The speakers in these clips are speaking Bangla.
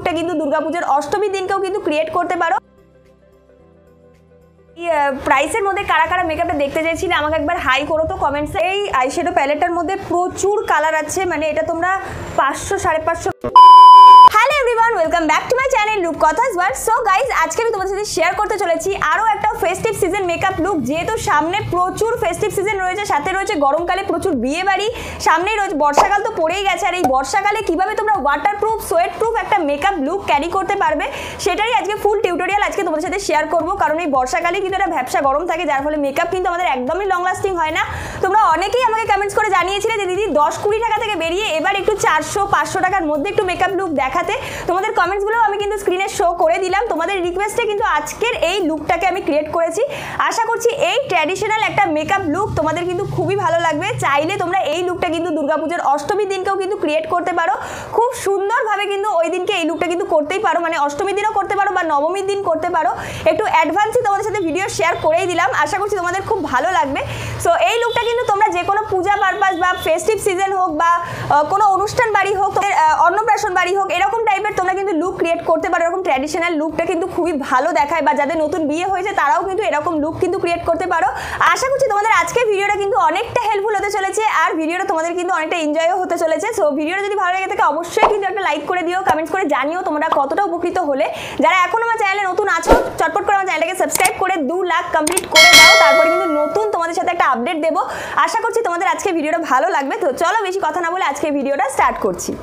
লুকটা কিন্তু দুর্গাপূজার অষ্টমীর দিনকেও কিন্তু ক্রিয়েট করতে পারো। প্রাইসের মধ্যে কারা কারা মেকআপটা দেখতে চাইছিলে আমাকে একবার হাই করো তো কমেন্টসে। এই আইশ্যাডো প্যালেটটার মধ্যে প্রচুর কালার আছে, মানে এটা তোমরা 500 550। Hello everyone, welcome back to my channel look Kothas world. So guys, আজকে আমি তোমাদের সাথে শেয়ার করতে চলেছি আরও একটা ফেস্টিভ সিজন মেকআপ লুক। যেহেতু সামনে প্রচুর ফেস্টিভ সিজন রয়েছে, সাথে রয়েছে গরমকালে প্রচুর বিয়ে বাড়ি, সামনেই রয়েছে বর্ষাকাল তো পড়েই গেছে। আর এই বর্ষাকালে কীভাবে তোমরা ওয়াটারপ্রুফ সোয়েট প্রুফ একটা মেকআপ লুক ক্যারি করতে পারবে সেটারই আজকে ফুল টিউটোরিয়াল আজকে তোমাদের সাথে শেয়ার করবো। কারণ এই বর্ষাকালে কিন্তু একটা ভ্যাপসা গরম থাকে, যার ফলে মেকআপ কিন্তু আমাদের একদমই লং লাস্টিং হয় না। তোমরা অনেকেই আমাকে কমেন্টস করে জানিয়েছিলে যে দিদি 10-20 টাকা থেকে বেরিয়ে এবার একটু 400-500 টাকার মধ্যে একটু মেকআপ লুক দেখাতে। তোমাদের কমেন্টসগুলো আমি কিন্তু স্ক্রিনে শো করে দিলাম। তোমাদের রিকোয়েস্টে কিন্তু আজকের এই লুকটাকে আমি ক্রিয়েট করেছি। আশা করছি এই ট্র্যাডিশনাল একটা মেকআপ লুক তোমাদের কিন্তু খুবই ভালো লাগবে। চাইলে তোমরা এই লুকটা কিন্তু দুর্গাপূজার অষ্টমীর দিনকেও কিন্তু ক্রিয়েট করতে পারো। খুব সুন্দরভাবে কিন্তু ওই দিনকে এই লুকটা কিন্তু করতেই পারো, মানে অষ্টমীর দিনও করতে পারো বা নবমীর দিন করতে পারো। একটু অ্যাডভান্সই তোমাদের সাথে ভিডিও শেয়ার করেই দিলাম, আশা করছি তোমাদের খুব ভালো লাগবে। সো এই লুকটা কিন্তু তোমরা যে কোনো পূজা পারপাস বা ফেস্টিভ সিজন হোক বা কোনো অনুষ্ঠান বাড়ি হোক, অন্নপ্রাশন বাড়ি হোক, এরকম টাইপের তোমরা কিন্তু লুক ক্রিয়েট করতে পারো। এরকম ট্র্যাডিশনাল লুকটা কিন্তু খুবই ভালো দেখায়, বা যাদের নতুন বিয়ে হয়েছে তারাও কিন্তু এরকম লুক কিন্তু ক্রিয়েট করতে পারো। আশা করছি তোমাদের আজকের ভিডিওটা কিন্তু অনেকটা হেল্পফুল হতে চলেছে, আর ভিডিওটা তোমাদের কিন্তু অনেকটা এনজয়ও হতে চলেছে। সো ভিডিওটা যদি ভালো লাগে থাকে অবশ্যই কিন্তু একটা লাইক করে দিও, কমেন্টস করে জানিও তোমরা কতটা উপকৃত হলে। যারা এখন আমার চ্যানেলে নতুন আছো, চটপট করে আমার চ্যানেলটাকে সাবস্ক্রাইব করে 2 লাখ কমপ্লিট করে দাও, তারপরে কিন্তু নতুন তোমাদের সাথে একটা আপডেট দেবো। আশা করছি তোমাদের আজকে ভিডিওটা ভালো লাগবে। তো চলো বেশি কথা না বলে আজকে ভিডিওটা স্টার্ট করছি।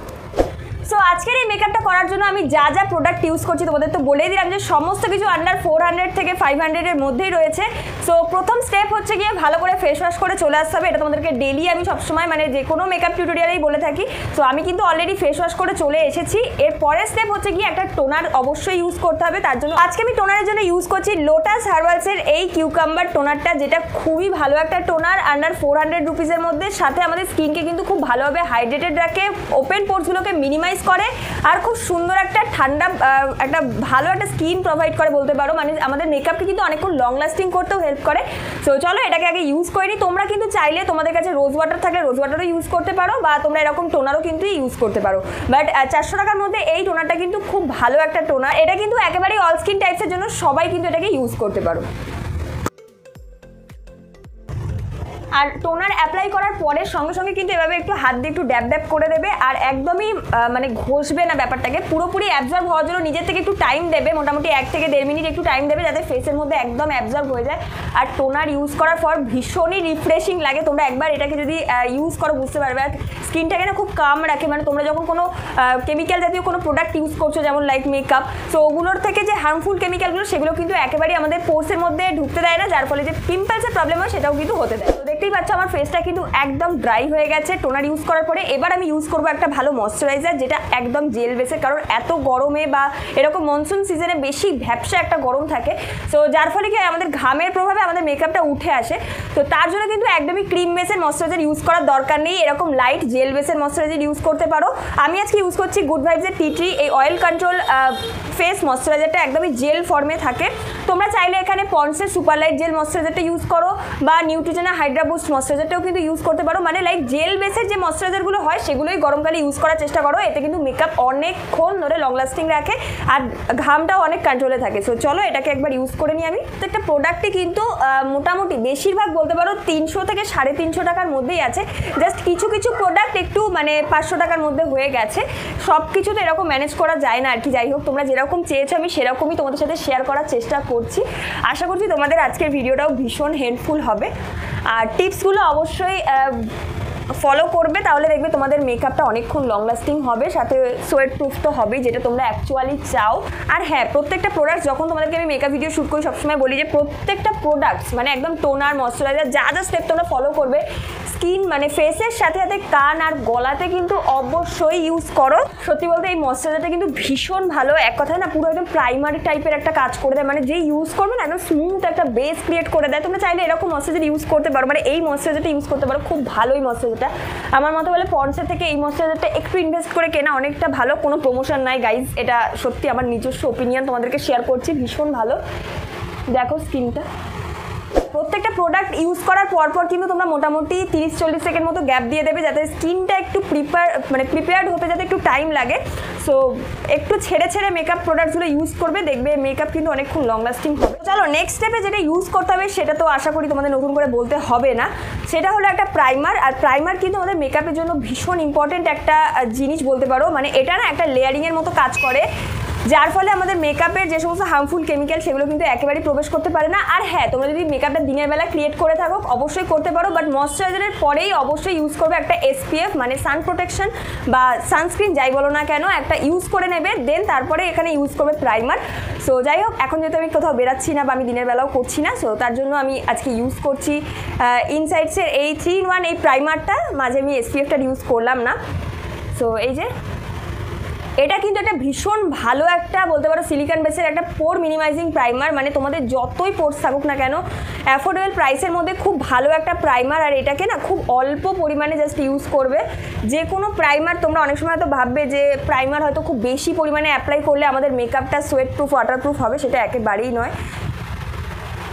সো আজকের এই মেকআপটা করার জন্য আমি যা যা প্রোডাক্ট ইউজ করছি তোমাদের তো বলেই দিলাম যে সমস্ত কিছু আন্ডার 400 থেকে 500 এর মধ্যেই রয়েছে। সো প্রথম স্টেপ হচ্ছে গিয়ে ভালো করে ফেস ওয়াশ করে চলে আসতে হবে। এটা তোমাদেরকে ডেলি আমি সবসময় মানে যে কোনো মেকআপ টিউটোরিয়ালেই বলে থাকি। সো আমি কিন্তু অলরেডি ফেস ওয়াশ করে চলে এসেছি। এর পরের স্টেপ হচ্ছে গিয়ে একটা টোনার অবশ্যই ইউজ করতে হবে। তার জন্য আজকে আমি টোনারের জন্য ইউজ করছি লোটাস হার্বালসের এই কিউকাম্বার টোনারটা, যেটা খুবই ভালো একটা টোনার আন্ডার 400 রুপিসের মধ্যে। সাথে আমাদের স্কিনকে কিন্তু খুব ভালোভাবে হাইড্রেটেড রাখে, ওপেন পোর্সগুলোকে মিনিমাইজ করে, আর খুব সুন্দর একটা ঠান্ডা একটা ভালো একটা স্কিন প্রোভাইড করে বলতে পারো। মানে আমাদের মেকআপকে কিন্তু অনেকক্ষণ লং লাস্টিং করতেও হেল্প করে। সো চলো এটাকে আগে ইউজ করে নিই। তোমরা কিন্তু চাইলে তোমাদের কাছে রোজ ওয়াটার থাকলে রোজ ওয়াটারও ইউজ করতে পারো, বা তোমরা এরকম টোনারও কিন্তু ইউজ করতে পারো। বাট 400 টাকার মধ্যে এই টোনারটা কিন্তু খুব ভালো একটা টোনার। এটা কিন্তু একেবারেই অল স্কিন টাইপসের জন্য, সবাই কিন্তু এটাকে ইউজ করতে পারো। আর টোনার অ্যাপ্লাই করার পরে সঙ্গে সঙ্গে কিন্তু এভাবে একটু হাত দিয়ে একটু ড্যাব ড্যাব করে দেবে, আর একদমই মানে ঘষবে না ব্যাপারটাকে। পুরোপুরি অ্যাবজর্ব হওয়ার জন্য নিজের থেকে একটু টাইম দেবে, মোটামুটি 1 থেকে 1.5 মিনিট একটু টাইম দেবে, যাতে ফেসের মধ্যে একদম অ্যাবজর্ব হয়ে যায়। আর টোনার ইউজ করার পর ভীষণই রিফ্রেশিং লাগে। তোমরা একবার এটাকে যদি ইউজ করো বুঝতে পারবে। আর স্কিনটাকে না খুব কাম রাখে, মানে তোমরা যখন কোনো কেমিক্যাল জাতীয় কোনো প্রোডাক্ট ইউজ করছো, যেমন লাইক মেকআপ, সো ওগুলোর থেকে যে হার্মফুল কেমিক্যালগুলো সেগুলো কিন্তু একেবারেই আমাদের পোর্সের মধ্যে ঢুকতে দেয় না, যার ফলে যে পিম্পলসের প্রবলেম হয় সেটাও কিন্তু হতে দেয়। তো দেখতেই পাচ্ছ আমার ফেসটা কিন্তু একদম ড্রাই হয়ে গেছে টোনার ইউজ করার পরে। এবার আমি ইউজ করবো একটা ভালো ময়শ্চারাইজার, যেটা একদম জেল বেসের, কারণ এত গরমে বা এরকম মনসুন সিজনে বেশি ভ্যাপসা একটা গরম থাকে। সো যার ফলে কি আমাদের ঘামের প্রভাবে আমাদের মেকআপটা উঠে আসে। তো তার জন্য কিন্তু একদমই ক্রিম বেসের ময়শ্চারাইজার ইউজ করার দরকার নেই, এরকম লাইট জেল বেসের ময়শ্চারাইজার ইউজ করতে পারো। আমি আজকে ইউজ করছি গুড ভাইবসের টি ট্রি এই অয়েল কন্ট্রোল ফেস ময়শ্চারাইজারটা, একদমই জেল ফর্মে থাকে। তোমরা চাইলে এখানে পন্ডসের সুপার লাইট জেল ময়শ্চারাইজারটা ইউজ করো, বা নিউট্রিজেনা হাইড্রা বুস্ট ময়শ্চারাইজারটাও কিন্তু ইউজ করতে পারো। মানে লাইক জেল বেসের যে ময়শ্চারাইজারগুলো হয় সেগুলোই গরমকালে ইউজ করার চেষ্টা করো। এতে কিন্তু মেকআপ অনেকক্ষণ ধরে লং লাস্টিং রাখে, আর ঘামটাও অনেক কন্ট্রোলে থাকে। সো চলো এটাকে একবার ইউজ করে নিই আমি। তো একটা প্রোডাক্টই কিন্তু মোটামুটি বেশিরভাগ বলতে পারো 300 থেকে 350 টাকার মধ্যেই আছে। জাস্ট কিছু কিছু প্রোডাক্ট একটু মানে 500 টাকার মধ্যে হয়ে গেছে। সব কিছু তো এরকম ম্যানেজ করা যায় না আর কি। যাই হোক, তোমরা যেরকম চেয়েছো আমি সেরকমই তোমাদের সাথে শেয়ার করার চেষ্টা করছি। আশা করছি তোমাদের আজকের ভিডিওটাও ভীষণ হেল্পফুল হবে, আর টিপসগুলো অবশ্যই ফলো করবে, তাহলে দেখবে তোমাদের মেকআপটা অনেকক্ষণ লং লাস্টিং হবে, সাথে সোয়েট প্রুফ তো হবেই, যেটা তোমরা অ্যাকচুয়ালি চাও। আর হ্যাঁ, প্রত্যেকটা প্রোডাক্ট যখন তোমাদেরকে আমি মেকআপ ভিডিও শ্যুট করি সবসময় বলি যে প্রত্যেকটা প্রোডাক্টস মানে একদম টোনার ময়শ্চারাইজার যা যা স্টেপ তোমরা ফলো করবে স্কিন মানে ফেসের সাথে সাথে কান আর গলাতে কিন্তু অবশ্যই ইউজ করো। সত্যি বলতে এই ময়শ্চারাইজারটা কিন্তু ভীষণ ভালো, এক কথায় না পুরো একদম প্রাইমারি টাইপের একটা কাজ করে দেয়। মানে যে ইউজ করবে না একদম স্মুথ একটা বেস ক্রিয়েট করে দেয়। তোমরা চাইলে এরকম ময়শ্চারাইজার ইউজ করতে পারো, মানে এই ময়শ্চারাইজারটা ইউজ করতে পারো, খুব ভালো এই ময়শ্চারাইজারটা। আমার মতো বলে পন্ডসের থেকে এই ময়শ্চারাইজারটা একটু ইনভেস্ট করে কেনা অনেকটা ভালো, কোনো প্রমোশন নাই গাইজ, এটা সত্যি আমার নিজস্ব ওপিনিয়ন তোমাদেরকে শেয়ার করছি, ভীষণ ভালো। দেখো স্কিনটা প্রত্যেকটা প্রোডাক্ট ইউজ করার পর কিন্তু তোমরা মোটামুটি 30-40 সেকেন্ড মতো গ্যাপ দিয়ে দেবে, যাতে স্কিনটা একটু প্রিপেয়ার্ড হতে যাতে একটু টাইম লাগে। সো একটু ছেড়ে ছেড়ে মেকআপ প্রোডাক্টসগুলো ইউজ করবে, দেখবে মেকআপ কিন্তু অনেকক্ষণ লং লাস্টিং হবে। চলো নেক্সট স্টেপে যেটা ইউজ করতে হবে সেটা তো আশা করি তোমাদের নতুন করে বলতে হবে না, সেটা হলো একটা প্রাইমার। আর প্রাইমার কিন্তু আমাদের মেকআপের জন্য ভীষণ ইম্পর্টেন্ট একটা জিনিস বলতে পারো, মানে এটা না একটা লেয়ারিংয়ের মতো কাজ করে, যার ফলে আমাদের মেকআপের যে সমস্ত হার্মফুল কেমিক্যাল সেগুলো কিন্তু একেবারেই প্রবেশ করতে পারে না। আর হ্যাঁ, তোমরা যদি মেকআপটা দিনের বেলা ক্রিয়েট করে থাকো অবশ্যই করতে পারো, বাট ময়শ্চারাইজারের পরেই অবশ্যই ইউজ করবে একটা SPF মানে সান প্রোটেকশন বা সানস্ক্রিন যাই বলো না কেন, একটা ইউজ করে নেবে, দেন তারপরে এখানে ইউজ করবে প্রাইমার। সো যাই হোক, এখন যেহেতু আমি কোথাও বেরাচ্ছি না বা আমি দিনের বেলাও করছি না, সো তার জন্য আমি আজকে ইউজ করছি ইনসাইডসের এই 3-in-1 এই প্রাইমারটা, মাঝে আমি SPFটা ইউজ করলাম না। সো এই যে এটা কিন্তু একটা ভীষণ ভালো একটা বলতে পারো সিলিকন বেসের একটা পোর মিনিমাইজিং প্রাইমার, মানে তোমাদের যতই পোর্স থাকুক না কেন অ্যাফোর্ডেবল প্রাইসের মধ্যে খুব ভালো একটা প্রাইমার। আর এটাকে না খুব অল্প পরিমাণে জাস্ট ইউজ করবে। যে কোনো প্রাইমার তোমরা অনেক সময় হয়তো ভাববে যে প্রাইমার হয়তো খুব বেশি পরিমাণে অ্যাপ্লাই করলে আমাদের মেকআপটা সোয়েট প্রুফ ওয়াটারপ্রুফ হবে, সেটা একেবারেই নয়।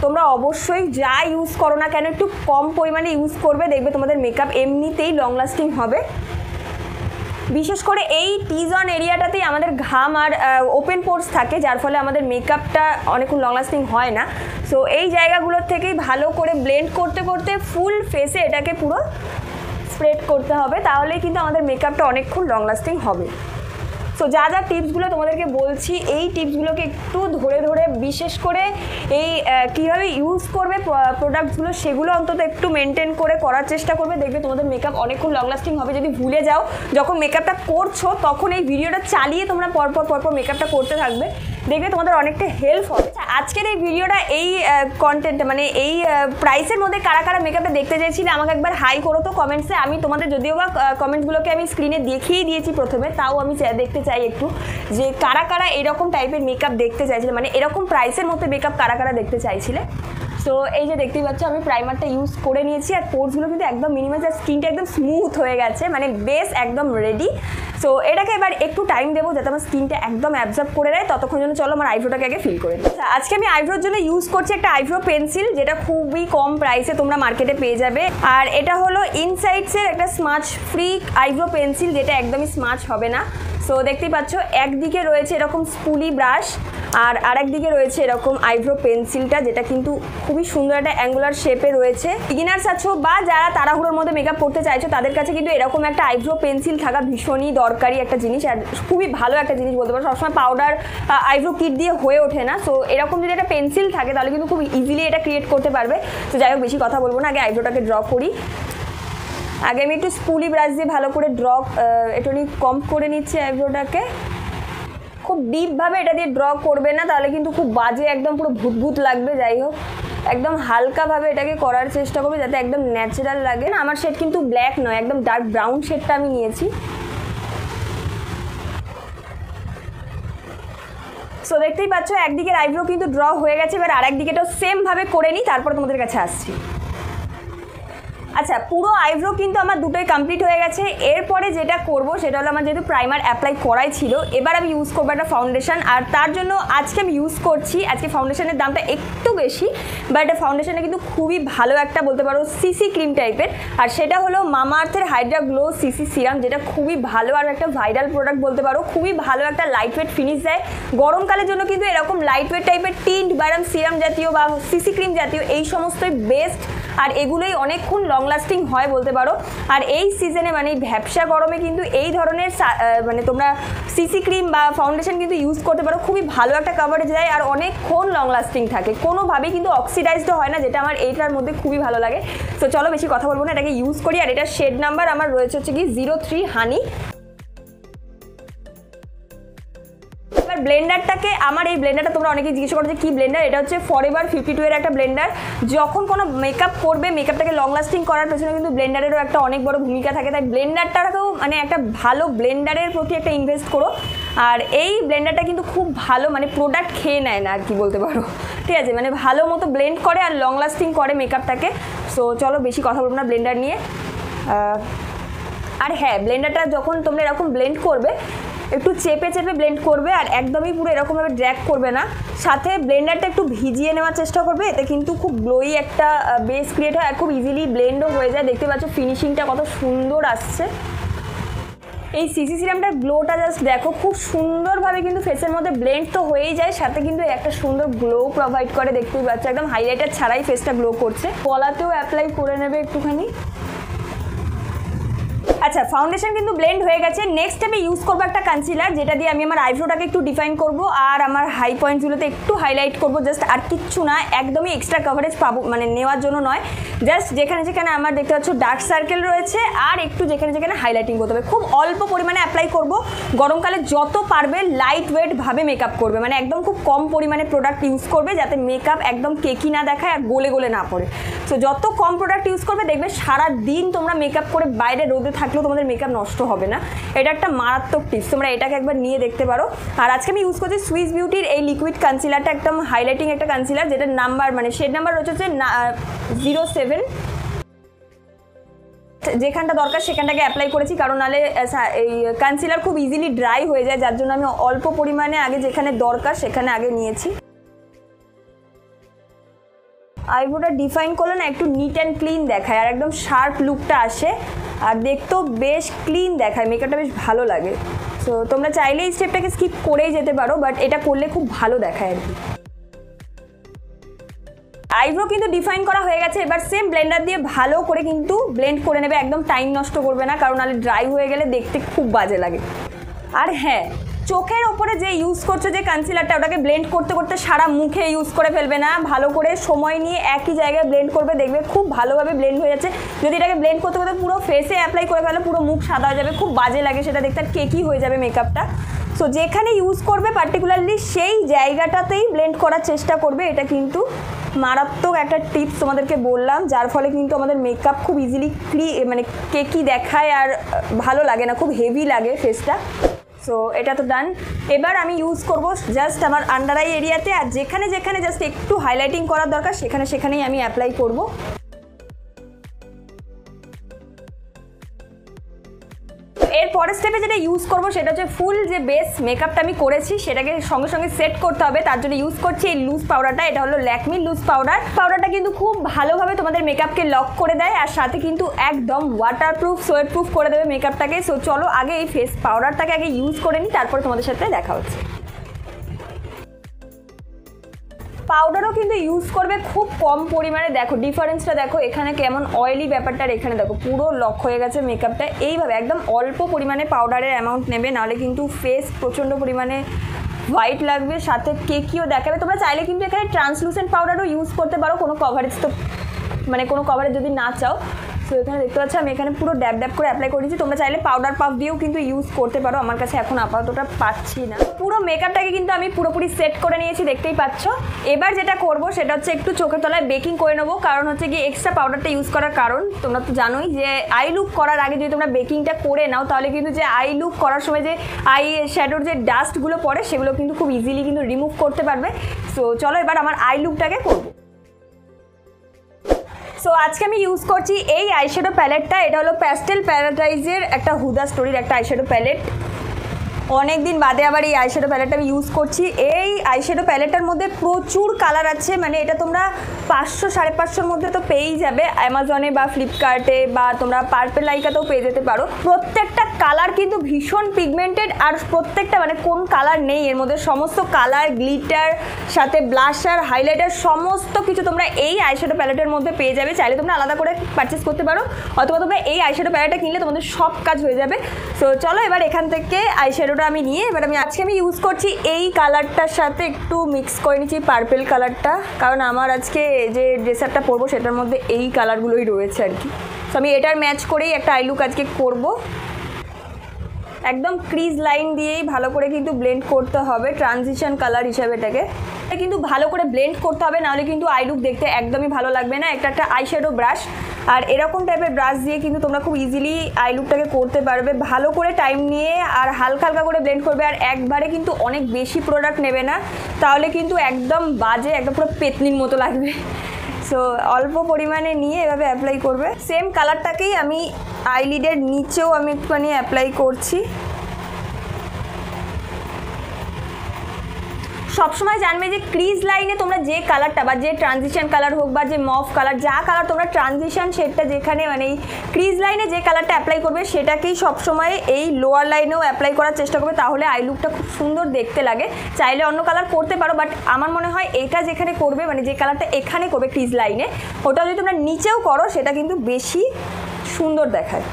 তোমরা অবশ্যই যা ইউজ করো না কেন একটু কম পরিমাণে ইউজ করবে, দেখবে তোমাদের মেকআপ এমনিতেই লং লাস্টিং হবে। বিশেষ করে এই টি-জোন এরিয়াটাতেই আমাদের ঘাম আর ওপেন পোর্স থাকে, যার ফলে আমাদের মেকআপটা অনেকক্ষণ লং লাস্টিং হয় না। সো এই জায়গাগুলোর থেকেই ভালো করে ব্লেন্ড করতে করতে ফুল ফেসে এটাকে পুরো স্প্রেড করতে হবে, তাহলেই কিন্তু আমাদের মেকআপটা অনেকক্ষণ লং লাস্টিং হবে। সো যা যা টিপসগুলো তোমাদেরকে বলছি, এই টিপসগুলোকে একটু ধরে ধরে বিশেষ করে এই কীভাবে ইউজ করবে প্রোডাক্টসগুলো সেগুলো অন্তত একটু মেনটেন করে করার চেষ্টা করবে, দেখবে তোমাদের মেকআপ অনেকক্ষণ লং লাস্টিং হবে। যদি ভুলে যাও যখন মেকআপটা করছো তখন এই ভিডিওটা চালিয়ে তোমরা পরপর মেকআপটা করতে থাকবে, দেখবে তোমাদের অনেকটা হেল্প হবে। আজকের এই ভিডিওটা এই কন্টেন্ট মানে এই প্রাইসের মধ্যে কারা কারা মেকআপটা দেখতে চাইছিলে আমাকে একবার হাই করো তো কমেন্টসে। আমি তোমাদের যদিও বা কমেন্টসগুলোকে আমি স্ক্রিনে দেখিয়েই দিয়েছি প্রথমে, তাও আমি দেখতে চাই একটু যে কারা কারা এরকম টাইপের মেকআপ দেখতে চাইছিলে, মানে এরকম প্রাইসের মধ্যে মেকআপ কারা কারা দেখতে চাইছিলে। সো এই যে দেখতেই পাচ্ছ আমি প্রাইমারটা ইউজ করে নিয়েছি, আর পোর্সগুলো কিন্তু একদম মিনিমাইজ, আর স্কিনটা একদম স্মুথ হয়ে গেছে, মানে বেস একদম রেডি। সো এটাকে এবার একটু টাইম দেবো যাতে আমার স্কিনটা একদম অ্যাবজর্ব করে নেয়, ততক্ষণ জন্য চলো আমার আইব্রোটাকে আগে ফিল করে নিই। আজকে আমি আইব্রোর জন্য ইউজ করছি একটা আইব্রো পেন্সিল, যেটা খুবই কম প্রাইসে তোমরা মার্কেটে পেয়ে যাবে। আর এটা হলো ইনসাইডসের একটা স্মাচ ফ্রি আইব্রো পেন্সিল, যেটা একদমই স্মাচ হবে না। সো দেখতেই পাচ্ছ একদিকে রয়েছে এরকম স্পুলি ব্রাশ, আর আরেক দিকে রয়েছে এরকম আইব্রো পেন্সিলটা, যেটা কিন্তু খুবই সুন্দর একটা অ্যাঙ্গুলার শেপে রয়েছে। বিগিনার্স আছো বা যারা তাড়াহুড়োর মধ্যে মেকআপ করতে চাইছো তাদের কাছে কিন্তু এরকম একটা আইব্রো পেন্সিল থাকা ভীষণই দরকারি একটা জিনিস, আর খুবই ভালো একটা জিনিস বলতে পারো। সবসময় পাউডার আইব্রো কিট দিয়ে হয়ে ওঠে না, সো এরকম যদি একটা পেন্সিল থাকে তাহলে কিন্তু খুব ইজিলি এটা ক্রিয়েট করতে পারবে। তো যাই হোক, বেশি কথা বলবো না, আগে আইব্রোটাকে ড্র করি। আগে আমি একটু স্পুলি ব্রাশ দিয়ে ভালো করে একটু কম্প করে নিচ্ছি আইব্রোটাকে। খুব ডিপভাবে এটা দিয়ে ড্র করবে না, তাহলে কিন্তু খুব বাজে একদম পুরো ভূত লাগবে। যাই হোক, একদম হালকাভাবে এটাকে করার চেষ্টা করবে যাতে একদম ন্যাচারাল লাগে। না, আমার শেড কিন্তু ব্ল্যাক নয়, একদম ডার্ক ব্রাউন শেডটা আমি নিয়েছি। সো দেখতেই পাচ্ছ একদিকের আইব্রো কিন্তু ড্র হয়ে গেছে, এবার আরেক দিকেটাও সেমভাবে করে নিই, তারপর তোমাদের কাছে আসছি। আচ্ছা, পুরো আইব্রো কিন্তু আমার দুটোই কমপ্লিট হয়ে গেছে। এরপরে যেটা করব সেটা হলো, আমার যেহেতু প্রাইমার অ্যাপ্লাই করাই ছিল, এবার আমি ইউজ করবো একটা ফাউন্ডেশন। আর তার জন্য আজকে আমি ইউজ করছি, আজকে ফাউন্ডেশনের দামটা একটু বেশি, বাট ফাউন্ডেশনটা কিন্তু খুবই ভালো একটা বলতে পারো সিসি ক্রিম টাইপের, আর সেটা হলো মামাআর্থের হাইড্রা গ্লো সিসি সিরাম, যেটা খুবই ভালো আর একটা ভাইরাল প্রোডাক্ট বলতে পারো। খুবই ভালো একটা লাইট ওয়েট ফিনিশ দেয়। গরমকালের জন্য কিন্তু এরকম লাইট ওয়েট টাইপের টিন্ট বা এরকম সিরাম জাতীয় বা সিসি ক্রিম জাতীয় এই সমস্তই বেস্ট, আর এগুলোই অনেকক্ষণ লং লাস্টিং হয় বলতে পারো। আর এই সিজনে মানে ভ্যাপসা গরমে কিন্তু এই ধরনের মানে তোমরা সিসি ক্রিম বা ফাউন্ডেশন কিন্তু ইউজ করতে পারো। খুবই ভালো একটা কভারেজ দেয় আর অনেকক্ষণ লং লাস্টিং থাকে, কোনোভাবেই কিন্তু অক্সিডাইজড হয় না, যেটা আমার এইটার মধ্যে খুবই ভালো লাগে। তো চলো বেশি কথা বলবো না, এটাকে ইউজ করি। আর এটার শেড নাম্বার আমার রয়েছে হচ্ছে কি 03 হানি। ব্লেন্ডারটাকে, আমার এই ব্লেন্ডারটা তোমরা অনেকেই জিজ্ঞেস করো যে কী ব্লেন্ডার, এটা হচ্ছে ফরএভার 52 এর একটা ব্লেন্ডার। যখন কোনো মেকআপ করবে, মেকআপটাকে লং লাস্টিং করার পেছনে কিন্তু ব্লেন্ডারেরও একটা অনেক বড় ভূমিকা থাকে, তাই ব্লেন্ডারটাকেও মানে একটা ভালো ব্লেন্ডারের প্রতি একটা ইনভেস্ট করো। আর এই ব্লেন্ডারটা কিন্তু খুব ভালো, মানে প্রোডাক্ট খেয়ে নেয় না আর কি বলতে পারো, ঠিক আছে, মানে ভালো মতো ব্লেন্ড করে আর লং লাস্টিং করে মেকআপটাকে। সো চলো বেশি কথা বলবো না ব্লেন্ডার নিয়ে। আর হ্যাঁ, ব্লেন্ডারটা যখন তোমরা এরকম ব্লেন্ড করবে একটু চেপে চেপে ব্লেন্ড করবে আর একদমই পুরো এরকমভাবে ড্র্যাগ করবে না। সাথে ব্লেন্ডারটা একটু ভিজিয়ে নেওয়ার চেষ্টা করবে, এতে কিন্তু খুব গ্লোই একটা বেস ক্রিয়েট হয় আর খুব ইজিলি ব্লেন্ডও হয়ে যায়। দেখতে পাচ্ছ ফিনিশিংটা কত সুন্দর আসছে। এই সিসি সিরামটার গ্লোটা জাস্ট দেখো, খুব সুন্দরভাবে কিন্তু ফেসের মধ্যে ব্লেন্ড তো হয়েই যায়, সাথে কিন্তু একটা সুন্দর গ্লো প্রোভাইড করে। দেখতেই পাচ্ছ একদম হাইলাইটার ছাড়াই ফেসটা গ্লো করছে। গলাতেও অ্যাপ্লাই করে নেবে একটুখানি। আচ্ছা, ফাউন্ডেশন কিন্তু ব্লেন্ড হয়ে গেছে। নেক্সট আমি ইউজ করবো একটা কনসিলার, যেটা দিয়ে আমি আমার আইব্রোটাকে একটু ডিফাইন করব আর আমার হাই পয়েন্টসগুলোতে একটু হাইলাইট করব। জাস্ট আর কিচ্ছু না, একদমই এক্সট্রা কভারেজ পাবো মানে নেওয়ার জন্য নয়, জাস্ট যেখানে যেখানে আমার দেখতে পাচ্ছ ডার্ক সার্কেল রয়েছে আর একটু যেখানে যেখানে হাইলাইটিং করতে হবে। খুব অল্প পরিমাণে অ্যাপ্লাই করব। গরমকালে যত পারবে লাইট ওয়েটভাবে মেকআপ করবে, মানে একদম খুব কম পরিমাণে প্রোডাক্ট ইউজ করবে যাতে মেকআপ একদম কেকি না দেখায় আর গলে গলে না পড়ে। সো যত কম প্রোডাক্ট ইউজ করবে দেখবে সারা দিন তোমরা মেকআপ করে বাইরে রোদে থাকলেও তোমাদের মেকআপ নষ্ট হবে না। এটা একটা মারাত্মক টিপস, তোমরা এটাকে একবার নিয়ে দেখতে পারো। আর আজকে আমি ইউজ করছি সুইস বিউটির এই লিকুইড কনসিলারটা, একদম হাইলাইটিং একটা কনসিলার, যেটার নাম্বার মানে শেড নাম্বার রয়েছে 07। যেখানটা দরকার সেখানটাকে অ্যাপ্লাই করেছি, কারণ নাহলে এই কনসিলার খুব ইজিলি ড্রাই হয়ে যায়, যার জন্য আমি অল্প পরিমাণে আগে যেখানে দরকার সেখানে আগে নিয়েছি। আইব্রোটা ডিফাইন করলে না একটু নিট অ্যান্ড ক্লিন দেখায় আর একদম শার্প লুকটা আসে আর দেখতেও বেশ ক্লিন দেখায়, মেকআপটা বেশ ভালো লাগে। সো তোমরা চাইলে এই স্টেপটাকে স্কিপ করেই যেতে পারো, বাট এটা করলে খুব ভালো দেখায় আর কি। আইব্রো কিন্তু ডিফাইন করা হয়ে গেছে, এবার সেম ব্লেন্ডার দিয়ে ভালো করে কিন্তু ব্লেন্ড করে নেবে, একদম টাইম নষ্ট করবে না, কারণ নাহলে ড্রাই হয়ে গেলে দেখতে খুব বাজে লাগে। আর হ্যাঁ, চোখের ওপরে যে ইউজ করছো যে কনসিলারটা, ওটাকে ব্লেন্ড করতে করতে সারা মুখে ইউজ করে ফেলবে না, ভালো করে সময় নিয়ে একই জায়গায় ব্লেন্ড করবে, দেখবে খুব ভালোভাবে ব্লেন্ড হয়ে যাচ্ছে। যদি এটাকে ব্লেন্ড করতে করতে পুরো ফেসে অ্যাপ্লাই করে ফেলো, পুরো মুখ সাদা হয়ে যাবে, খুব বাজে লাগে সেটা দেখতে, আর কেকি হয়ে যাবে মেকআপটা। সো যেখানে ইউজ করবে পার্টিকুলারলি সেই জায়গাটাতেই ব্লেন্ড করার চেষ্টা করবে। এটা কিন্তু মারাত্মক একটা টিপস তোমাদেরকে বললাম, যার ফলে কিন্তু আমাদের মেকআপ খুব ইজিলি মানে কেকি দেখায় আর ভালো লাগে না, খুব হেভি লাগে ফেসটা। সো এটা তো ডান। এবার আমি ইউজ করব জাস্ট আমার আন্ডার আই এরিয়াতে, আর যেখানে যেখানে জাস্ট একটু হাইলাইটিং করার দরকার সেখানেই আমি অ্যাপ্লাই করব। এর পরের স্টেপে যেটা ইউজ করব সেটা হচ্ছে ফুল যে বেস মেকআপটা আমি করেছি সেটাকে সঙ্গে সঙ্গে সেট করতে হবে, তার জন্য ইউজ করছি এই লুজ পাউডারটা। এটা হলো ল্যাকমি লুজ পাউডার। পাউডারটা কিন্তু খুব ভালোভাবে তোমাদের মেকআপকে লক করে দেয় আর সাথে কিন্তু একদম ওয়াটারপ্রুফ সোয়েট প্রুফ করে দেবে মেকআপটাকে। সো চলো আগে এই ফেস পাউডারটাকে আগে ইউজ করে নিই, তারপরে তোমাদের সাথে দেখা হচ্ছে। পাউডারও কিন্তু ইউজ করবে খুব কম পরিমাণে। দেখো ডিফারেন্সটা দেখো, এখানে কেমন অয়েলি ব্যাপারটা, এখানে দেখো পুরো লক হয়ে গেছে মেকআপটা। এইভাবে একদম অল্প পরিমাণে পাউডারের অ্যামাউন্ট নেবে, নাহলে কিন্তু ফেস প্রচণ্ড পরিমাণে হোয়াইট লাগবে, সাথে কেকিও দেখাবে। তোমরা চাইলে কিন্তু এখানে ট্রান্সলুসেন্ট পাউডারও ইউজ করতে পারো, কোনো কভারেজ তো মানে কোনো কভারেজ যদি না চাও। সো এখানে দেখতে পাচ্ছ আমি এখানে পুরো ড্যাব ড্যাব করে অ্যাপ্লাই করে দিচ্ছি। তোমরা চাইলে পাউডার পাফ দিয়েও কিন্তু ইউজ করতে পারো, আমার কাছে এখন আপাততটা পাচ্ছি না। পুরো মেকআপটাকে কিন্তু আমি পুরোপুরি সেট করে নিয়েছি, দেখতেই পাচ্ছ। এবার যেটা করব সেটা হচ্ছে একটু চোখের তলায় বেকিং করে নেবো, কারণ হচ্ছে কি এক্সট্রা পাউডারটা ইউজ করার কারণ তোমরা তো জানোই যে আই লুক করার আগে যদি তোমরা বেকিংটা করে নাও তাহলে কিন্তু যে আই লুক করার সময় যে আই শ্যাডোর যে ডাস্টগুলো পড়ে সেগুলো কিন্তু খুব ইজিলি কিন্তু রিমুভ করতে পারবে। সো চলো এবার আমার আই লুকটাকে করবো। সো আজকে আমি ইউজ করছি এই আইশ্যাডো প্যালেটটা। এটা হলো প্যাস্টেল প্যারাডাইজের একটা হুদা স্টোরির একটা আইশ্যাডো প্যালেট। অনেক দিন বাদে আবার এই আইশ্যাডো প্যালেটটা আমি ইউজ করছি। এই আইশ্যাডো প্যালেটটার মধ্যে প্রচুর কালার আছে, মানে এটা তোমরা 500-550 মধ্যে তো পেয়েই যাবে অ্যামাজনে বা ফ্লিপকার্টে, বা তোমরা পার্পেল লাইকাতেও পেয়ে যেতে পারো। প্রত্যেকটা কালার কিন্তু ভীষণ পিগমেন্টেড, আর প্রত্যেকটা মানে কোন কালার নেই এর মধ্যে, সমস্ত কালার, গ্লিটার, সাথে ব্লাশার, হাইলাইটার সমস্ত কিছু তোমরা এই আইশ্যাডো প্যালেটের মধ্যে পেয়ে যাবে। চাইলে তোমরা আলাদা করে পারচেস করতে পারো, অথবা তোমরা এই আইশ্যাডো প্যালেটটা কিনলে তোমাদের সব কাজ হয়ে যাবে। সো চলো এবার এখান থেকে আইশ্যাডো আমি নিয়ে এবার আজকে আমি ইউজ করছি এই কালারটার সাথে একটু মিক্স করে নিচ্ছি পার্পেল কালারটা, কারণ আমার আজকে যে ড্রেসারটা পরবো সেটার মধ্যে এই কালারগুলোই রয়েছে আর কি। তো আমি এটার ম্যাচ করেই একটা আই লুক আজকে করব। একদম ক্রিজ লাইন দিয়েই ভালো করে কিন্তু ব্লেন্ড করতে হবে, ট্রানজিশন কালার হিসাবে এটাকে কিন্তু ভালো করে ব্লেন্ড করতে হবে, নাহলে কিন্তু আই লুক দেখতে একদমই ভালো লাগবে না। একটা আইশ্যাডো ব্রাশ আর এরকম টাইপের ব্রাশ দিয়ে কিন্তু তোমরা খুব ইজিলি আই লুকটাকে করতে পারবে। ভালো করে টাইম নিয়ে আর হালকা হালকা করে ব্লেন্ড করবে, আর একবারে কিন্তু অনেক বেশি প্রোডাক্ট নেবে না, তাহলে কিন্তু একদম বাজে, একদম পুরো পেতনির মতো লাগবে। সো অল্প পরিমাণে নিয়ে এভাবে অ্যাপ্লাই করবে। সেম কালারটাকেই আমি আইলিডের নিচেও আমি একটুখানি অ্যাপ্লাই করছি। সবসময় জানবে যে ক্রিজ লাইনে তোমরা যে কালারটা বা যে ট্রানজিশন কালার হোক বা যে মফ কালার, যা কালার তোমরা ট্রানজিশন শেডটা যেখানে মানে এই ক্রিজ লাইনে যে কালারটা অ্যাপ্লাই করবে সেটাকেই সবসময় এই লোয়ার লাইনেও অ্যাপ্লাই করার চেষ্টা করবে, তাহলে আই লুকটা খুব সুন্দর দেখতে লাগে। চাইলে অন্য কালার করতে পারো, বাট আমার মনে হয় এটা যেখানে করবে মানে যে কালারটা এখানে করবে ক্রিজ লাইনে, ওটা যদি তোমরা নিচেও করো সেটা কিন্তু বেশি সুন্দর দেখায়।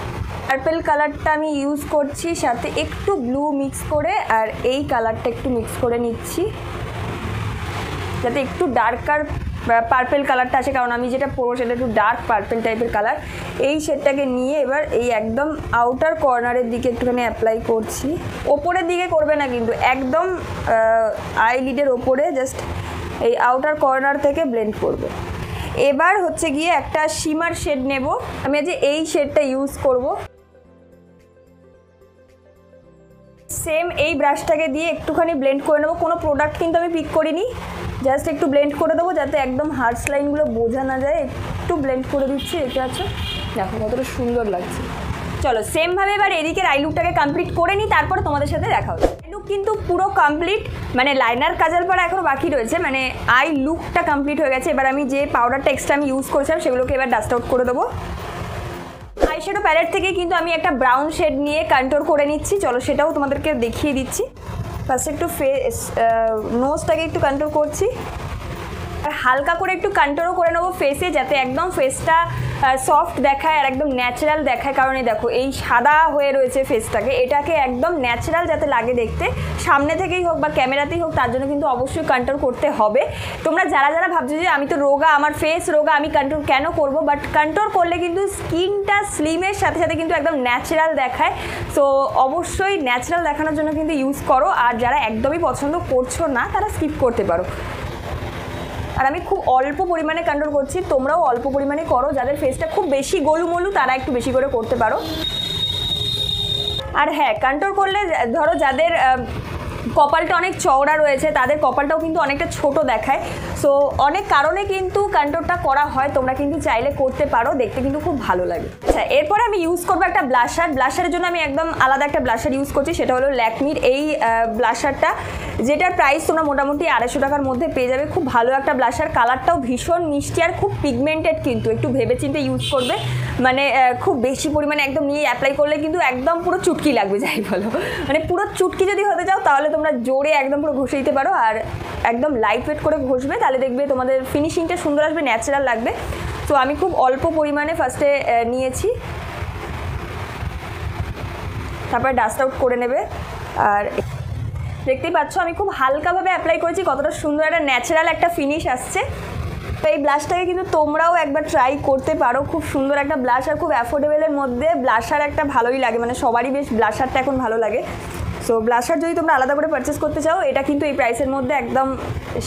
পার্পল কালারটা আমি ইউজ করছি, সাথে একটু ব্লু মিক্স করে, আর এই কালারটা একটু মিক্স করে নিচ্ছি যাতে একটু ডার্কার পার্পল কালারটা আসে, কারণ আমি যেটা পরবো সেটা একটু ডার্ক পার্পল টাইপের কালার। এই শেডটাকে নিয়ে এবার এই একদম আউটার কর্নারের দিকে একটুখানি অ্যাপ্লাই করছি। ওপরের দিকে করবে না কিন্তু, একদম আইলিডের ওপরে জাস্ট এই আউটার কর্নার থেকে ব্লেন্ড করবে। এবার হচ্ছে গিয়ে একটা শিমার শেড নেব, আমি আজ এই শেডটা ইউজ করব। সেম এই ব্রাশটাকে দিয়ে একটুখানি ব্লেন্ড করে নেবো, কোনো প্রোডাক্ট কিন্তু আমি পিক করিনি, জাস্ট একটু ব্লেন্ড করে দেবো যাতে একদম হার্ডস লাইনগুলো বোঝা না যায়। একটু ব্লেন্ড করে দিচ্ছি, দেখতে পাচ্ছ দেখো কতটা সুন্দর লাগছে। চলো সেমভাবে এবার এদিকের আই লুকটাকে কমপ্লিট করে নিই, তারপরে তোমাদের সাথে দেখা হবে। আই লুক কিন্তু পুরো কমপ্লিট, মানে লাইনার কাজল পরা এখনও বাকি রয়েছে, মানে আই লুকটা কমপ্লিট হয়ে গেছে। এবার আমি যে পাউডারটা এক্সট্রা আমি ইউজ করেছিলাম সেগুলোকে এবার ডাস্ট আউট করে দেবো। আইশ্যাডো প্যালেট থেকে কিন্তু আমি একটা ব্রাউন শেড নিয়ে কন্ট্রোল করে নিচ্ছি, চলো সেটাও তোমাদেরকে দেখিয়ে দিচ্ছি। ফার্স্টে একটু নোজটাকে একটু কন্ট্রোল করছি, আর হালকা করে একটু কন্ট্রোল করে নেবো ফেসে, যাতে একদম ফেসটা সফট দেখায় আর একদম ন্যাচারাল দেখায়। কারণ এই দেখো এই সাদা হয়ে রয়েছে ফেসটাকে, এটাকে একদম ন্যাচারাল যাতে লাগে দেখতে, সামনে থেকেই হোক বা ক্যামেরাতেই হোক, তার জন্য কিন্তু অবশ্যই কন্ট্রোল করতে হবে। তোমরা যারা যারা ভাবছো যে আমি তো রোগা, আমার ফেস রোগা, আমি কন্ট্রোল কেন করব, বাট কন্ট্রোল করলে কিন্তু স্কিনটা স্লিমের সাথে সাথে কিন্তু একদম ন্যাচারাল দেখায়। সো অবশ্যই ন্যাচারাল দেখানোর জন্য কিন্তু ইউজ করো, আর যারা একদমই পছন্দ করছো না তারা স্কিপ করতে পারো। আর আমি খুব অল্প পরিমাণে কন্ট্রোল করছি, তোমরাও অল্প পরিমাণে করো। যাদের ফেসটা খুব বেশি গোলুমলু তারা একটু বেশি করে করতে পারো। আর হ্যাঁ, কন্ট্রোল করলে ধরো যাদের কপালটা অনেক চওড়া রয়েছে তাদের কপালটাও কিন্তু অনেকটা ছোট দেখায়। সো অনেক কারণে কিন্তু কন্ট্রোলটা করা হয়, তোমরা কিন্তু চাইলে করতে পারো, দেখতে কিন্তু খুব ভালো লাগে। আচ্ছা, এরপরে আমি ইউজ করবো একটা ব্লাশার। ব্লাশারের জন্য আমি একদম আলাদা একটা ব্লাশার ইউজ করছি, সেটা হলো ল্যাকমির এই ব্লাশারটা, যেটার প্রাইস তোমরা মোটামুটি 250 টাকার মধ্যে পেয়ে যাবে। খুব ভালো একটা ব্লাশার, কালারটাও ভীষণ মিষ্টি আর খুব পিগমেন্টেড, কিন্তু একটু ভেবেচিন্তে ইউজ করবে, মানে খুব বেশি পরিমাণে একদম নিয়ে অ্যাপ্লাই করলে কিন্তু একদম পুরো চুটকি লাগবে, যাই বলো, মানে পুরো চুটকি যদি হতে চাও তাহলে তোমরা জোরে একদম পুরো ঘষে দিতে পারো, আর একদম লাইট ওয়েট করে ঘষবে, তাহলে দেখবে তোমাদের ফিনিশিংটা সুন্দর আসবে, ন্যাচারাল লাগবে। তো আমি খুব অল্প পরিমাণে ফার্স্টে নিয়েছি, তারপরে ডাস্ট আউট করে নেবে। আর দেখতেই পাচ্ছ আমি খুব হালকাভাবে অ্যাপ্লাই করেছি, কতটা সুন্দর একটা ন্যাচারাল একটা ফিনিশ আসছে। তো এই ব্লাশটাকে কিন্তু তোমরাও একবার ট্রাই করতে পারো, খুব সুন্দর একটা ব্লাশ, আর খুব অ্যাফোর্ডেবলের মধ্যে ব্লাশার একটা ভালোই লাগে, মানে সবারই বেশ ব্লাশারটা এখন ভালো লাগে। সো ব্লাশার যদি তোমরা আলাদা করে পারচেস করতে চাও, এটা কিন্তু এই প্রাইসের মধ্যে একদম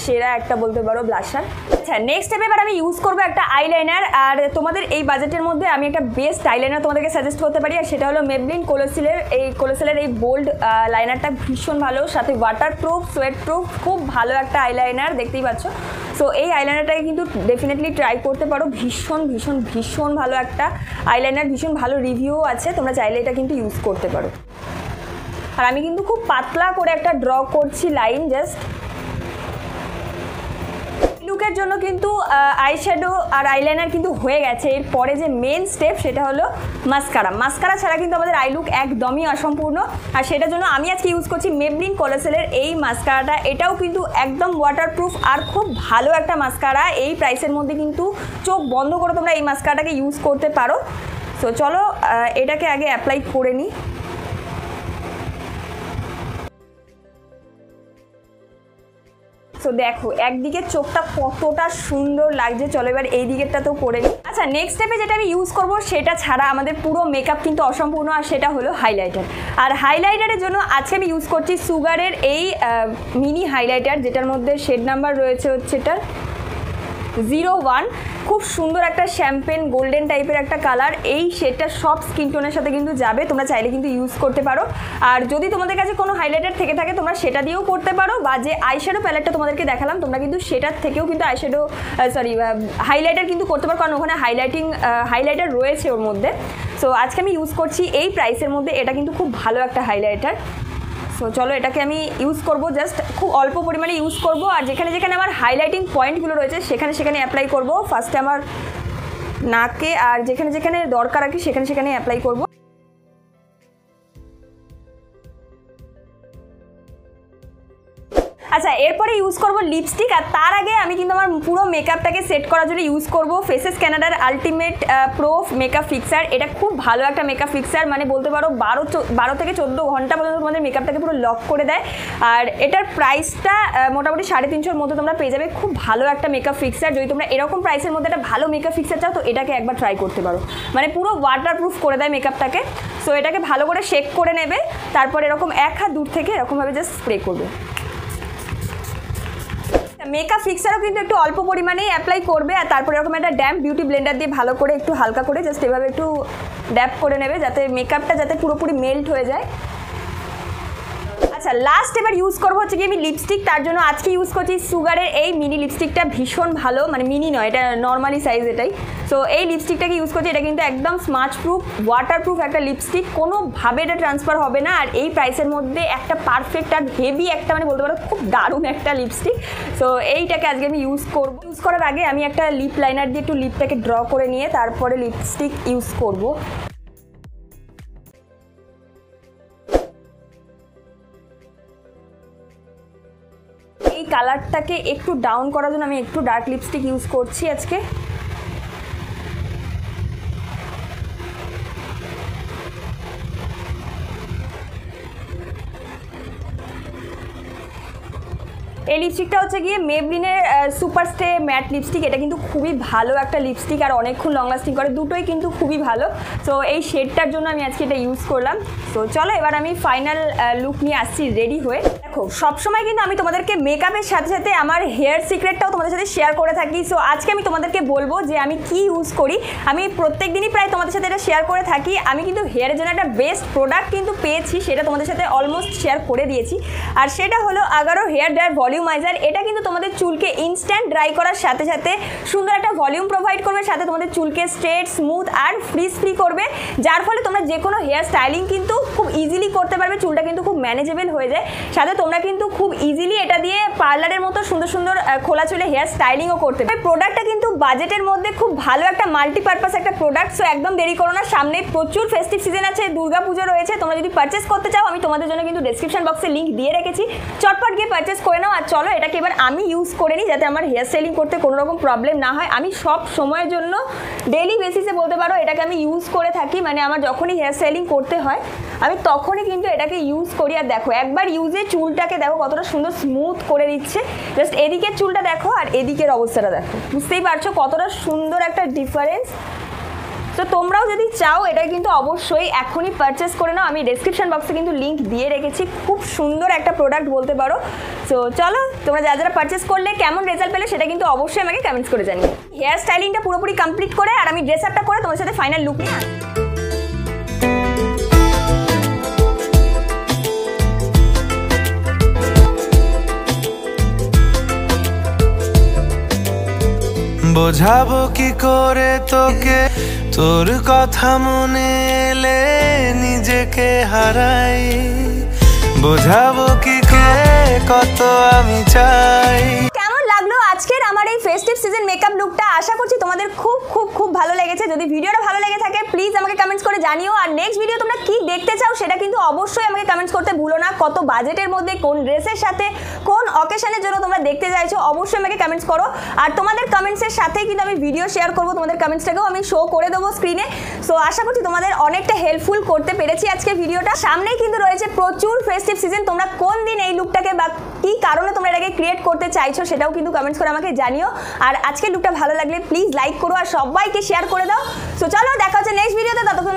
সেরা একটা বলতে পারো ব্লাশার। আচ্ছা, নেক্সট স্টেপে এবার আমি ইউজ করবো একটা আইলাইনার, আর তোমাদের এই বাজেটের মধ্যে আমি একটা বেস্ট আইলাইনার তোমাদেরকে সাজেস্ট করতে পারি, আর সেটা হলো মেবলিন কোলোসিলের এই বোল্ড লাইনারটা ভীষণ ভালো, সাথে ওয়াটারপ্রুফ, সোয়েট প্রুফ, খুব ভালো একটা আইলাইনার, দেখতেই পাচ্ছ। সো এই আইলাইনারটাকে কিন্তু ডেফিনেটলি ট্রাই করতে পারো, ভীষণ ভীষণ ভীষণ ভালো একটা আইলাইনার, ভীষণ ভালো রিভিউও আছে, তোমরা চাইলে এটা কিন্তু ইউজ করতে পারো। আর আমি কিন্তু খুব পাতলা করে একটা ড্র করছি লাইন, জাস্ট লুকের জন্য কিন্তু আইশ্যাডো আর আইলাইনার কিন্তু হয়ে গেছে। এরপরে যে মেন স্টেপ সেটা হলো মাস্কারা। মাস্কারা ছাড়া কিন্তু আমাদের আই লুক একদমই অসম্পূর্ণ, আর সেটার জন্য আমি আজকে ইউজ করছি মেবলিন কোলোসিলের এই মাস্কারাটা। এটাও কিন্তু একদম ওয়াটারপ্রুফ আর খুব ভালো একটা মাস্কারা, এই প্রাইসের মধ্যে কিন্তু চোখ বন্ধ করে তোমরা এই মাস্কারাটাকে ইউজ করতে পারো। সো চলো এটাকে আগে অ্যাপ্লাই করে নিই। সো দেখো একদিকে চোখটা কতটা সুন্দর লাগছে, চলো এবার এই দিকেরটাতেও করে নিই। আচ্ছা, নেক্সট স্টেপে যেটা আমি ইউজ করবো সেটা ছাড়া আমাদের পুরো মেকআপ কিন্তু অসম্পূর্ণ, আর সেটা হলো হাইলাইটার। আর হাইলাইটারের জন্য আজকে আমি ইউজ করছি সুগারের এই মিনি হাইলাইটার, যেটার মধ্যে শেড নাম্বার রয়েছে হচ্ছে এটার 01। খুব সুন্দর একটা শ্যাম্পেন গোল্ডেন টাইপের একটা কালার, এই শেডটা সব স্কিন টোনের সাথে কিন্তু যাবে, তোমরা চাইলে কিন্তু ইউজ করতে পারো। আর যদি তোমাদের কাছে কোনো হাইলাইটার থেকে থাকে তোমরা সেটা দিয়েও করতে পারো, বা যে আইশ্যাডো প্যালেটটা তোমাদেরকে দেখালাম তোমরা কিন্তু সেটার থেকেও কিন্তু হাইলাইটার কিন্তু করতে পারো, কারণ ওখানে হাইলাইটার রয়েছে ওর মধ্যে। সো আজকে আমি ইউজ করছি এই প্রাইসের মধ্যে, এটা কিন্তু খুব ভালো একটা হাইলাইটার। সো চলো এটাকে আমি ইউজ করব, জাস্ট খুব অল্প পরিমাণে ইউজ করব। আর যেখানে যেখানে আমার হাইলাইটিং পয়েন্টগুলো রয়েছে সেখানে সেখানে অ্যাপ্লাই করব। ফার্স্টে আমার নাকে আর যেখানে যেখানে দরকার আর কি সেখানে সেখানে অ্যাপ্লাই করব। আচ্ছা, এরপরে ইউজ করব লিপস্টিক। আর তার আগে আমি কিন্তু আমার পুরো মেকআপটাকে সেট করার জন্য ইউজ করব ফেসেস ক্যানাডার আলটিমেট প্রো মেকআপ ফিক্সার। এটা খুব ভালো একটা মেকআপ ফিক্সার, মানে বলতে পারো 12 থেকে 14 ঘন্টা পর্যন্ত তোমাদের মেকআপটাকে পুরো লক করে দেয়। আর এটার প্রাইসটা মোটামুটি 350-র মধ্যে তোমরা পেয়ে যাবে। খুব ভালো একটা মেকআপ ফিক্সার। যদি তোমরা এরকম প্রাইসের মধ্যে একটা ভালো মেকআপ ফিক্সার চাও তো এটাকে একবার ট্রাই করতে পারো, মানে পুরো ওয়াটারপ্রুফ করে দেয় মেকআপটাকে। সো এটাকে ভালো করে শেক করে নেবে, তারপর এরকম এক হাত দূর থেকে এরকমভাবে জাস্ট স্প্রে করবে। মেকআপ ফিক্সারও কিন্তু একটু অল্প পরিমাণেই অ্যাপ্লাই করবে। আর তারপরে এরকম একটা ড্যাম্প বিউটি ব্লেন্ডার দিয়ে ভালো করে একটু হালকা করে জাস্ট এভাবে একটু ড্যাপ করে নেবে, যাতে মেকআপটা যাতে পুরোপুরি মেল্ট হয়ে যায়। আচ্ছা, লাস্ট এবার ইউজ করবো হচ্ছে কি আমি লিপস্টিক। তার জন্য আজকে ইউজ করছি সুগারের এই মিনি লিপস্টিকটা। ভীষণ ভালো, মানে মিনি নয়, এটা নর্মালি সাইজ এটাই। সো এই লিপস্টিকটাকে ইউজ করছি। এটা কিন্তু একদম স্মাচ প্রুফ, ওয়াটারপ্রুফ একটা লিপস্টিক, কোনোভাবে এটা ট্রান্সফার হবে না। আর এই প্রাইসের মধ্যে একটা পারফেক্ট আর হেভি একটা, মানে বলতে পারো খুব দারুণ একটা লিপস্টিক। সো এইটাকে আজকে আমি ইউজ করব। ইউজ করার আগে আমি একটা লিপ লাইনার দিয়ে একটু লিপটাকে ড্র করে নিয়ে তারপরে লিপস্টিক ইউজ করব। এই কালারটাকে একটু ডাউন করার জন্য আমি একটু ডার্ক লিপস্টিক ইউজ করছি আজকে। এই লিপস্টিকটা হচ্ছে গিয়ে মেবলিনের সুপার স্টে ম্যাট লিপস্টিক। এটা কিন্তু খুবই ভালো একটা লিপস্টিক আর অনেকক্ষণ লং লাস্টিং করে, দুটোই কিন্তু খুবই ভালো। সো এই শেডটার জন্য আমি আজকে এটা ইউজ করলাম। সো চলো এবার আমি ফাইনাল লুক নিয়ে আসছি রেডি হয়ে। দেখো, সবসময় কিন্তু আমি তোমাদেরকে মেকআপের সাথে সাথে আমার হেয়ার সিক্রেটটাও তোমাদের সাথে শেয়ার করে থাকি। সো আজকে আমি তোমাদেরকে বলবো যে আমি কি ইউজ করি। আমি প্রত্যেক দিনই প্রায় তোমাদের সাথে এটা শেয়ার করে থাকি। আমি কিন্তু হেয়ারের জন্য একটা বেস্ট প্রোডাক্ট কিন্তু পেয়েছি, সেটা তোমাদের সাথে অলমোস্ট শেয়ার করে দিয়েছি। আর সেটা হলো আগারো হেয়ার ড্রায়ার ভলিউমাইজার। এটা কিন্তু তোমাদের চুলকে ইনস্ট্যান্ট ড্রাই করার সাথে সাথে সুন্দর একটা ভলিউম প্রোভাইড করবে, সাথে তোমাদের চুলকে স্ট্রেট, স্মুথ আর ফ্রিজ ফ্রি করবে, যার ফলে তোমরা যে কোনো হেয়ার স্টাইলিং কিন্তু খুব ইজিলি করতে পারবে। চুলটা কিন্তু খুব ম্যানেজেবল হয়ে যায়। সাথে তোমরা কিন্তু খুব ইজিলি এটা দিয়ে পার্লারের মতো সুন্দর সুন্দর খোলা চুলে হেয়ার স্টাইলিংও করতে পারবে। প্রোডাক্টটা কিন্তু বাজেটের মধ্যে খুব ভালো একটা মাল্টিপারপাস একটা প্রোডাক্ট। সো একদম দেরি করো না, সামনে প্রচুর ফেস্টিভ সিজন আছে, দুর্গা পুজো রয়েছে। তোমরা যদি পারচেস করতে চাও আমি তোমাদের জন্য কিন্তু ডেসক্রিপশন বক্সে লিঙ্ক দিয়ে রেখেছি, চটপট গিয়ে পারচেস করে নাও। আর চলো এটাকে এবার আমি ইউজ করে নিই, যাতে আমার হেয়ার স্টাইলিং করতে কোনো রকম প্রবলেম না হয়। আমি সব সময়ের জন্য ডেইলি বেসিসে বলতে পারো এটাকে আমি ইউজ করে থাকি, মানে আমার যখনই হেয়ার স্টাইলিং করতে হয় আমি তখনই কিন্তু এটাকে ইউজ করি। আর দেখো একবার ইউজে চুলটাকে দেখো কতটা সুন্দর স্মুথ করে দিচ্ছে। জাস্ট এদিকের চুলটা দেখো আর এদিকের অবস্থাটা দেখো, বুঝতেই পারছো কতটা সুন্দর একটা ডিফারেন্স। তো তোমরাও যদি চাও এটা কিন্তু অবশ্যই এখনই পারচেস করে নাও। আমি ডেসক্রিপশন বক্সে কিন্তু লিঙ্ক দিয়ে রেখেছি, খুব সুন্দর একটা প্রোডাক্ট বলতে পারো। সো চলো তোমরা যারা যারা পারচেস করলে কেমন রেজাল্ট পেলে সেটা কিন্তু অবশ্যই আমাকে কমেন্টস করে জানিও। হেয়ার স্টাইলিংটা পুরোপুরি কমপ্লিট করে আর আমি ড্রেস আপটা করে তোমার সাথে ফাইনাল লুক নিয়ে আসি। বোঝাবো কি করে তোকে, তোর কথা মনে এলে নিজেকে হারাই। বোঝাবো কি কত আমি চাই। কেমন লাগলো আজকের আমার এই ফেস্টিভ সিজন মেকআপ লুকটা? আশা করছি তোমাদের খুব খুব খুব ভালো লেগেছে। যদি ভিডিওটা ভালো লেগে থাকে প্লিজ আমাকে কমেন্টস করে জানিও। আর নেক্সট ভিডিও তোমরা কি দেখতে চাও সেটা কিন্তু অবশ্যই আমাকে কমেন্টস করতে ভুলো না। কত বাজেটের মধ্যে, কোন ড্রেসের সাথে, কোন অকেশনের জন্য তোমরা দেখতে চাইছো অবশ্যই আমাকে কমেন্টস করো। আর তোমাদের কমেন্টসের সাথেই কিন্তু আমি ভিডিও শেয়ার করবো, তোমাদের কমেন্টসটাকেও আমি শো করে দেবো স্ক্রিনে। সো আশা করছি তোমাদের অনেকটা হেল্পফুল করতে পেরেছি আজকে ভিডিওটা। সামনেই কিন্তু রয়েছে প্রচুর ফেস্টিভ সিজন। তোমরা কোন দিন এই লুকটাকে বা কি কারণে তোমরা এটাকে ক্রিয়েট করতে চাইছো সেটাও কিন্তু কমেন্টস করে আমাকে জানিও। আর আজকের লুকটা ভালো লাগলে প্লিজ লাইক করো আর সবাইকে শেয়ার করে দাও। সো চলো দেখা হচ্ছে নেক্সট ভিডিওতে, ততক্ষণ